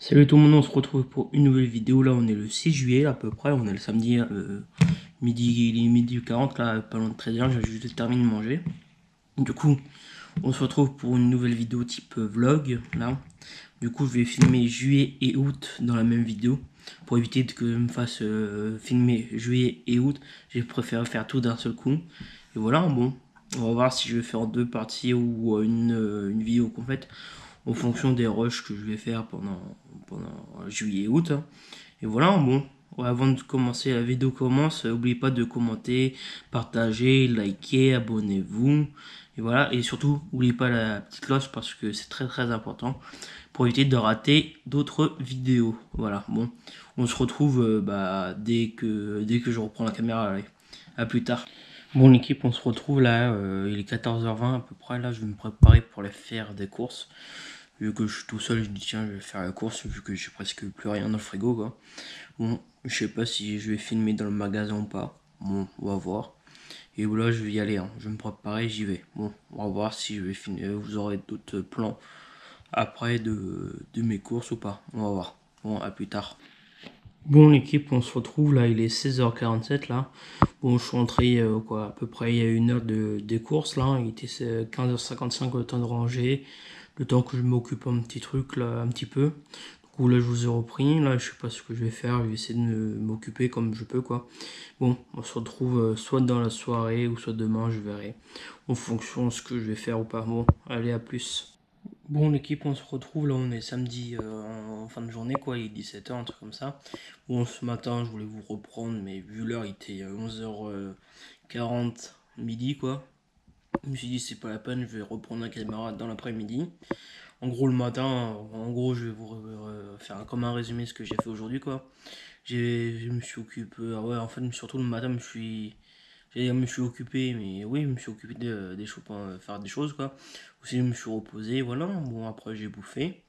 Salut tout le monde, on se retrouve pour une nouvelle vidéo. Là on est le 6 juillet à peu près, on est le samedi midi, il est midi 40 là, pas loin de 13h, j'ai juste terminé de manger. Du coup on se retrouve pour une nouvelle vidéo type vlog là. Du coup je vais filmer juillet et août dans la même vidéo. Pour éviter que je me fasse filmer juillet et août, j'ai préféré faire tout d'un seul coup. Et voilà, bon, on va voir si je vais faire deux parties ou une vidéo complète en fonction des rushs que je vais faire pendant juillet et août. Et voilà, bon, ouais, avant de commencer la vidéo commence, n'oubliez pas de commenter, partager, liker, abonnez-vous. Et voilà, et surtout, n'oubliez pas la petite cloche parce que c'est très très important pour éviter de rater d'autres vidéos. Voilà, bon, on se retrouve dès que je reprends la caméra. Allez, à plus tard. Bon l'équipe, on se retrouve là, il est 14h20 à peu près, là je vais me préparer pour aller faire des courses. Vu que je suis tout seul, je dis tiens je vais faire la course vu que j'ai presque plus rien dans le frigo quoi. Bon, je sais pas si je vais filmer dans le magasin ou pas. Bon, on va voir. Et voilà, je vais y aller, hein. Je vais me préparer, j'y vais. Bon, on va voir si je vais filmer. Vous aurez d'autres plans après de mes courses ou pas. On va voir. Bon, à plus tard. Bon l'équipe, on se retrouve là, il est 16h47 là. Bon, je suis rentré à peu près il y a une heure des courses là. Il était 15h55 le temps de ranger. Le temps que je m'occupe un petit truc là, un petit peu. Du coup là je vous ai repris. Là je sais pas ce que je vais faire. Je vais essayer de m'occuper comme je peux quoi. Bon, on se retrouve soit dans la soirée ou soit demain, je verrai. En fonction de ce que je vais faire ou pas. Bon, allez à plus. Bon l'équipe, on se retrouve là, on est samedi en fin de journée quoi, il est 17h, un truc comme ça. Bon ce matin je voulais vous reprendre mais vu l'heure il était 11h40 midi quoi. Je me suis dit c'est pas la peine, je vais reprendre la caméra dans l'après-midi. En gros le matin, en gros je vais vous faire comme un résumé ce que j'ai fait aujourd'hui quoi. Je me suis occupé, ouais en fait surtout le matin je me suis occupé, mais oui je me suis occupé des choses, faire des choses quoi. Aussi je me suis reposé, voilà, bon après j'ai bouffé.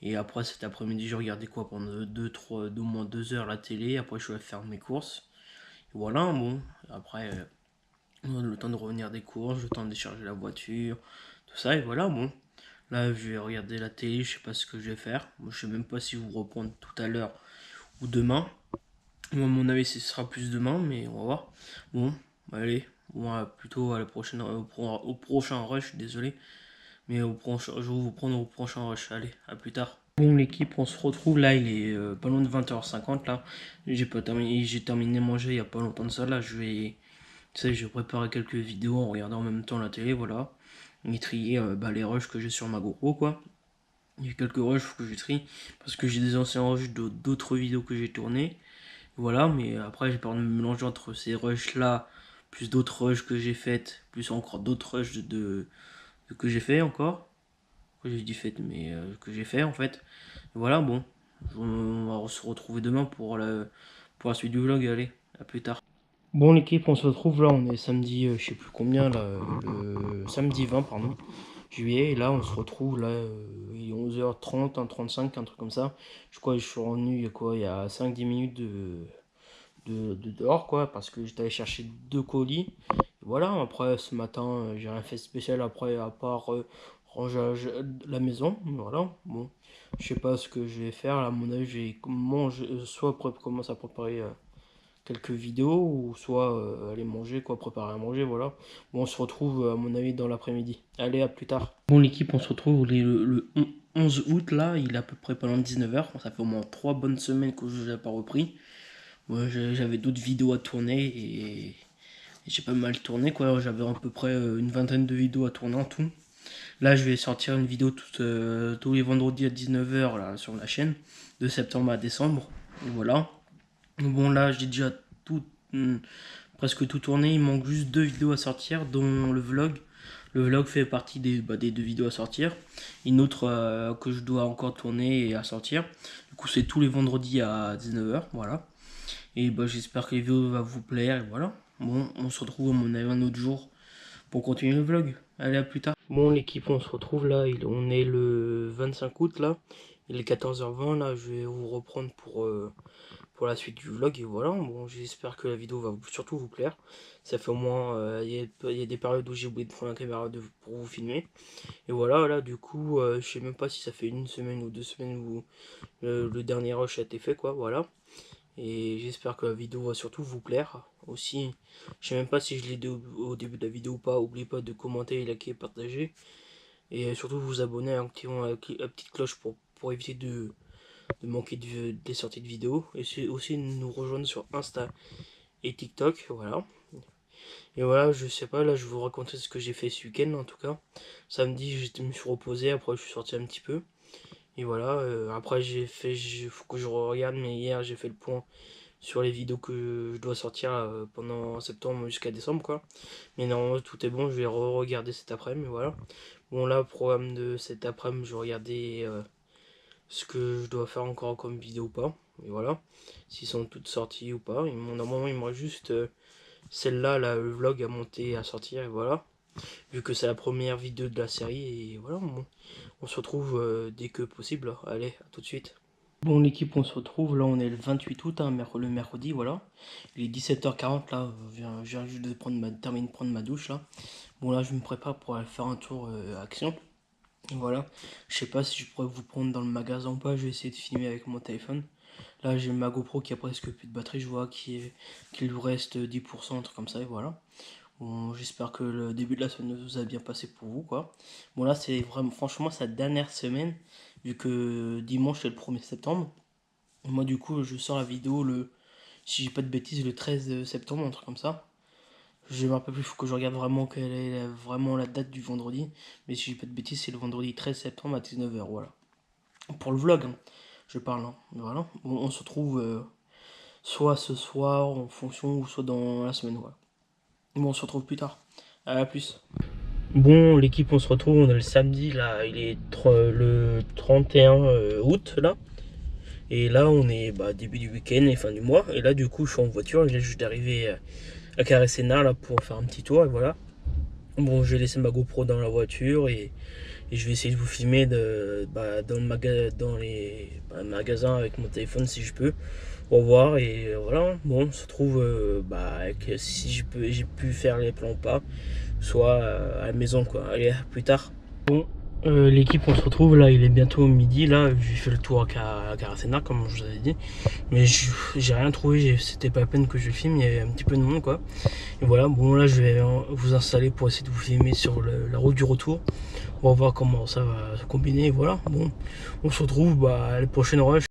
Et après cet après-midi j'ai regardé quoi pendant 2 moins 2 heures la télé, après je suis allé faire mes courses. Et voilà, bon, après le temps de revenir des courses, le temps de décharger la voiture, tout ça, et voilà, bon. Là, je vais regarder la télé, je sais pas ce que je vais faire. Moi, je sais même pas si vous reprendre tout à l'heure ou demain. Moi, à mon avis, ce sera plus demain, mais on va voir. Bon, allez, bon, plutôt à la prochaine, au prochain rush, désolé. Mais je vais vous prendre au prochain rush. Allez, à plus tard. Bon, l'équipe, on se retrouve là, il est pas loin de 20h50 là. J'ai terminé de manger il y a pas longtemps de ça. Là, tu sais, je prépare quelques vidéos en regardant en même temps la télé, voilà. Et trier les rushs que j'ai sur ma GoPro, quoi. Il y a quelques rushs que je trie parce que j'ai des anciens rushs d'autres vidéos que j'ai tournées. Voilà, mais après, j'ai peur de me mélanger entre ces rushs là, plus d'autres rushs que j'ai faites, plus encore d'autres rushs que j'ai fait encore. Que j'ai dit fait, mais que j'ai fait en fait. Voilà, bon. On va se retrouver demain pour la suite du vlog. Allez, à plus tard. Bon l'équipe, on se retrouve là, on est samedi, je sais plus combien là, le samedi 20 pardon, juillet, et là on se retrouve là, il est 11h30, 35, un truc comme ça. Je crois que je suis revenu il y a 5-10 minutes de dehors quoi, parce que j'étais allé chercher 2 colis. Et voilà, après ce matin, j'ai rien fait de spécial après à part ranger la maison, voilà, bon. Je sais pas ce que je vais faire, là, à mon avis, je vais manger, soit commencer à préparer quelques vidéos ou soit aller manger quoi, préparer à manger, voilà. Bon, on se retrouve à mon avis dans l'après-midi. Allez, à plus tard. Bon l'équipe, on se retrouve le 11 août là, il est à peu près pendant 19h. Ça fait au moins 3 bonnes semaines que je n'ai pas repris. Ouais, j'avais d'autres vidéos à tourner et j'ai pas mal tourné quoi, j'avais à peu près une vingtaine de vidéos à tourner en tout. Là je vais sortir une vidéo tous les vendredis à 19h là sur la chaîne, de septembre à décembre. Et voilà. Bon là j'ai déjà tout, presque tout tourné, il manque juste 2 vidéos à sortir, dont le vlog. Le vlog fait partie des 2 vidéos à sortir. Une autre que je dois encore tourner et à sortir. Du coup c'est tous les vendredis à 19h, voilà. Et j'espère que les vidéos va vous plaire, et voilà. Bon, on se retrouve à mon avis un autre jour pour continuer le vlog. Allez, à plus tard. Bon l'équipe, on se retrouve là, on est le 25 août là. Il est 14h20 là, je vais vous reprendre pour pour la suite du vlog. Et voilà, bon, j'espère que la vidéo va surtout vous plaire. Ça fait au moins, il y a des périodes où j'ai oublié de prendre la caméra pour vous filmer. Et voilà, là, du coup, je sais même pas si ça fait une semaine ou 2 semaines où le dernier rush a été fait, quoi, voilà. Et j'espère que la vidéo va surtout vous plaire. Aussi, je sais même pas si je l'ai dit au début de la vidéo ou pas. N'oubliez pas de commenter, liker, partager. Et surtout vous abonner en activant la petite cloche pour éviter de manquer des sorties de vidéos. Et c'est aussi nous rejoindre sur Insta et TikTok. Voilà. Et voilà, je sais pas, là je vais vous raconter ce que j'ai fait ce week-end en tout cas. Samedi, me suis reposé, après je suis sorti un petit peu. Et voilà, après faut que je regarde, mais hier j'ai fait le point sur les vidéos que je dois sortir pendant septembre jusqu'à décembre quoi. Mais normalement tout est bon, je vais re-regarder cet après-midi, voilà. Bon là, programme de cet après-midi, je vais regarder ce que je dois faire encore comme vidéo ou pas. Et voilà, s'ils sont toutes sorties ou pas. Normalement il me reste juste celle-là, là, le vlog à monter, à sortir, et voilà. Vu que c'est la première vidéo de la série, et voilà, on se retrouve dès que possible. Allez, à tout de suite. Bon l'équipe, on se retrouve, là on est le 28 août, hein, le mercredi, voilà. Il est 17h40, là, je viens juste de terminer de prendre ma douche, là. Bon là je me prépare pour aller faire un tour Action. Voilà, je sais pas si je pourrais vous prendre dans le magasin ou pas, je vais essayer de filmer avec mon téléphone. Là j'ai ma GoPro qui a presque plus de batterie, je vois qu'il lui reste 10%, un truc comme ça, et voilà. Bon, j'espère que le début de la semaine vous a bien passé pour vous, quoi. Bon là c'est vraiment, franchement, sa dernière semaine, vu que dimanche c'est le 1er septembre. Et moi du coup je sors la vidéo si j'ai pas de bêtises, le 13 septembre, un truc comme ça. Je me rappelle plus, il faut que je regarde vraiment quelle est vraiment la date du vendredi. Mais si j'ai pas de bêtises, c'est le vendredi 13 septembre à 19h, voilà. Pour le vlog, hein, je parle, hein. Voilà. Bon, on se retrouve soit ce soir en fonction ou soit dans la semaine, voilà. Bon, on se retrouve plus tard. À plus. Bon, l'équipe, on se retrouve, on est le samedi, là, il est le 31 août, là. Et là, on est début du week-end et fin du mois. Et là, du coup, je suis en voiture, je viens juste d'arriver à Carré-Sénart, là, pour faire un petit tour, et voilà. Bon, j'ai laissé ma GoPro dans la voiture et je vais essayer de vous filmer dans les magasins avec mon téléphone si je peux. Au revoir et voilà. Bon, on se retrouve si j'ai pu faire les plans ou pas, soit à la maison quoi. Allez, à plus tard. Bon, l'équipe, on se retrouve là, il est bientôt midi là. J'ai fait le tour à Caracena comme je vous avais dit, mais j'ai rien trouvé. C'était pas la peine que je filme, il y avait un petit peu de monde quoi. Et voilà, bon là je vais vous installer pour essayer de vous filmer sur la route du retour. On va voir comment ça va se combiner. Et voilà, bon, on se retrouve à la prochaine rush.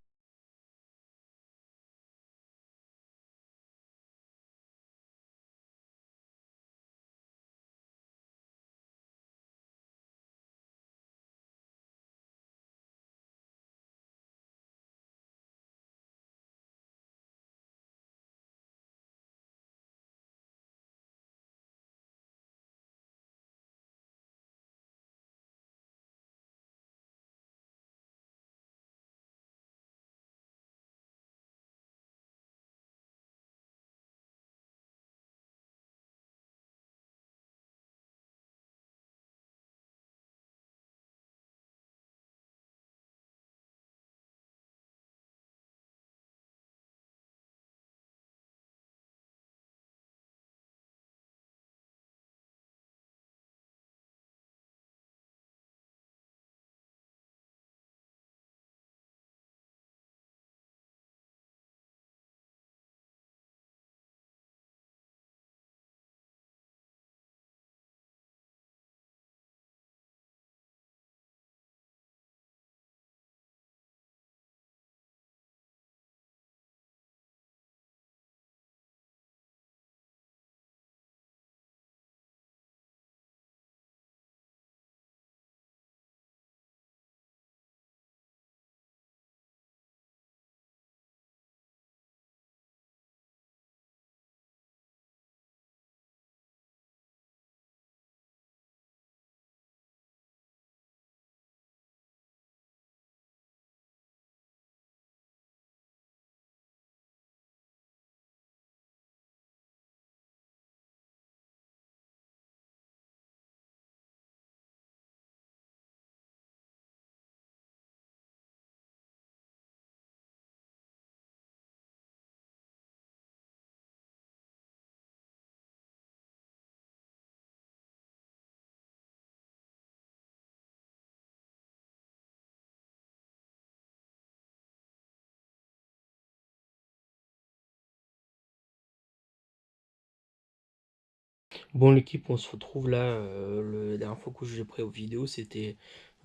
Bon, l'équipe, on se retrouve là. La dernière fois que j'ai pris aux vidéos, c'était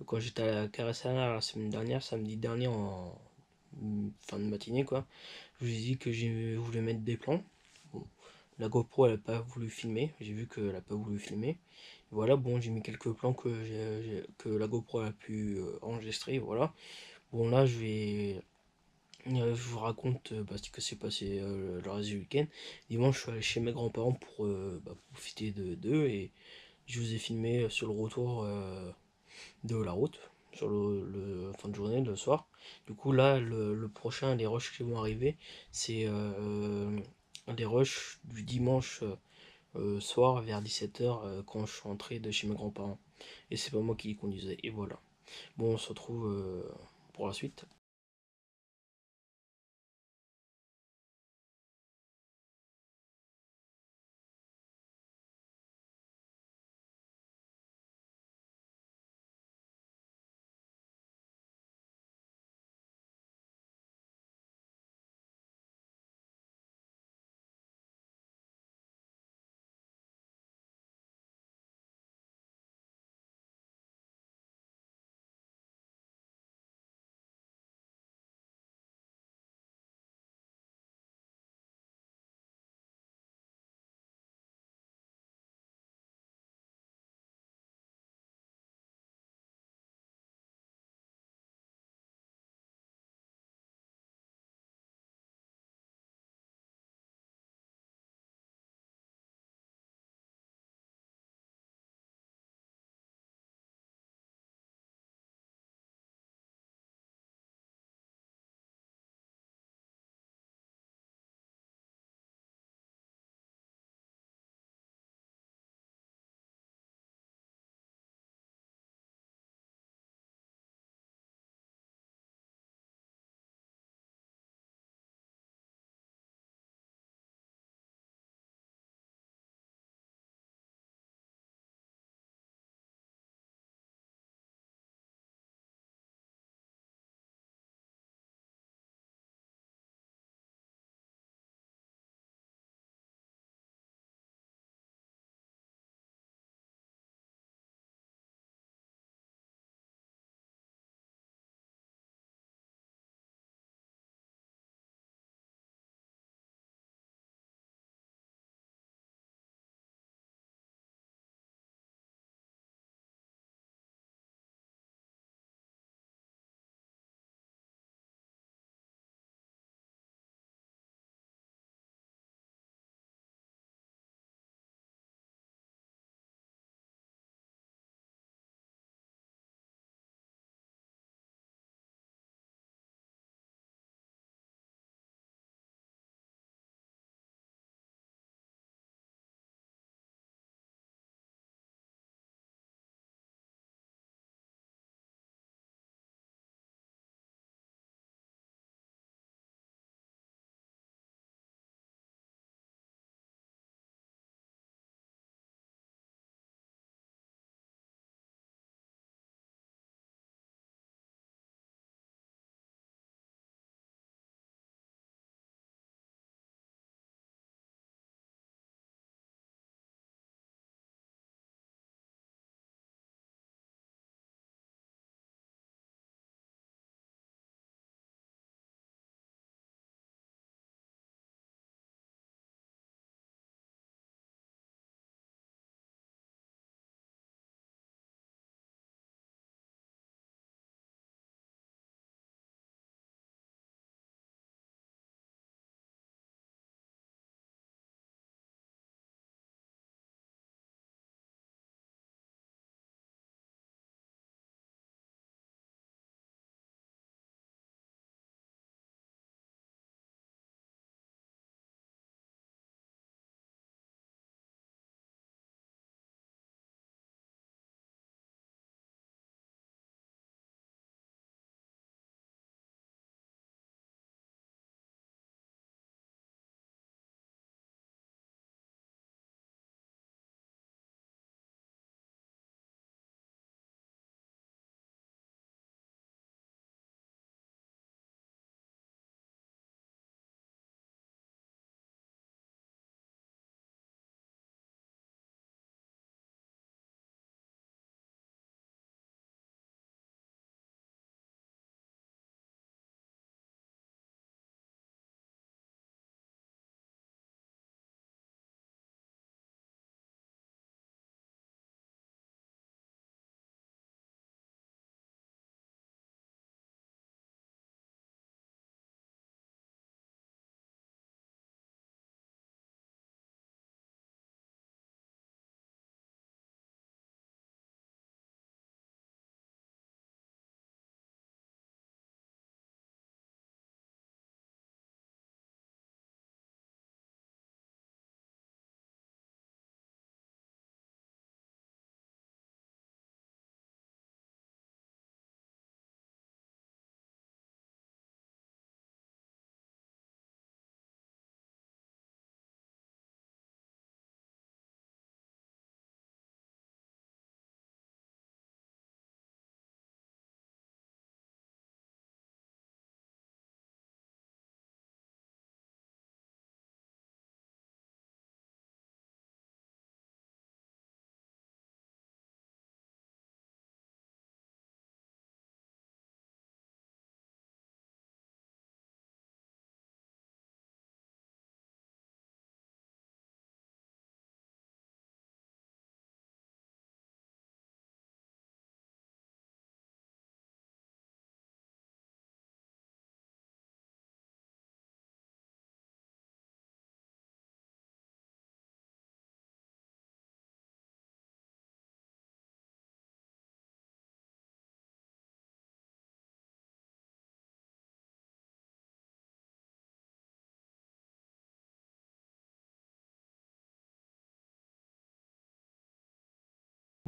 quand j'étais à la Caressana la semaine dernière, samedi dernier, en fin de matinée, quoi. Je vous ai dit que je voulais mettre des plans. Bon, la GoPro, elle a pas voulu filmer. J'ai vu qu'elle a pas voulu filmer. Voilà, bon, j'ai mis quelques plans que la GoPro a pu enregistrer. Voilà. Bon, là, je vous raconte ce que s'est passé le reste du week-end. Dimanche, je suis allé chez mes grands-parents pour profiter d'eux et je vous ai filmé sur le retour de la route, sur le fin de journée, le soir. Du coup, là, le prochain, les rushs qui vont arriver, c'est des rushs du dimanche soir vers 17h quand je suis rentré de chez mes grands-parents. Et c'est pas moi qui les conduisais. Et voilà. Bon, on se retrouve pour la suite.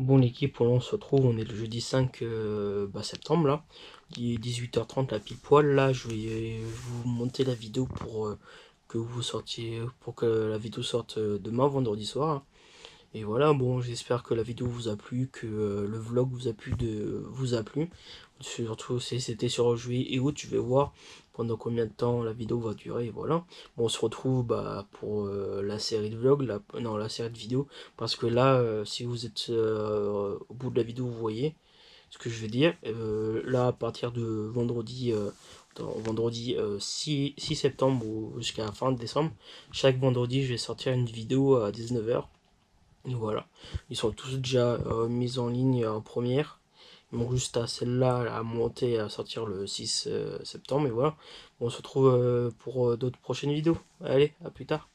Bon l'équipe, on se retrouve, on est le jeudi 5 septembre là, il est 18h30 là pile poil, là je vais vous monter la vidéo pour que vous sortiez, pour que la vidéo sorte demain vendredi soir. Et voilà, bon j'espère que la vidéo vous a plu, que le vlog vous a plu. Surtout si c'était sur juillet et août, je vais voir pendant combien de temps la vidéo va durer, et voilà. Bon, on se retrouve pour la série de vlogs, non, la série de vidéos, parce que là, si vous êtes au bout de la vidéo, vous voyez ce que je vais dire. Là, à partir de vendredi 6 septembre jusqu'à la fin de décembre, chaque vendredi, je vais sortir une vidéo à 19h. Voilà, ils sont tous déjà mis en ligne en première. Ils m'ont juste à celle-là à monter à sortir le 6 septembre. Et voilà, on se retrouve pour d'autres prochaines vidéos. Allez, à plus tard.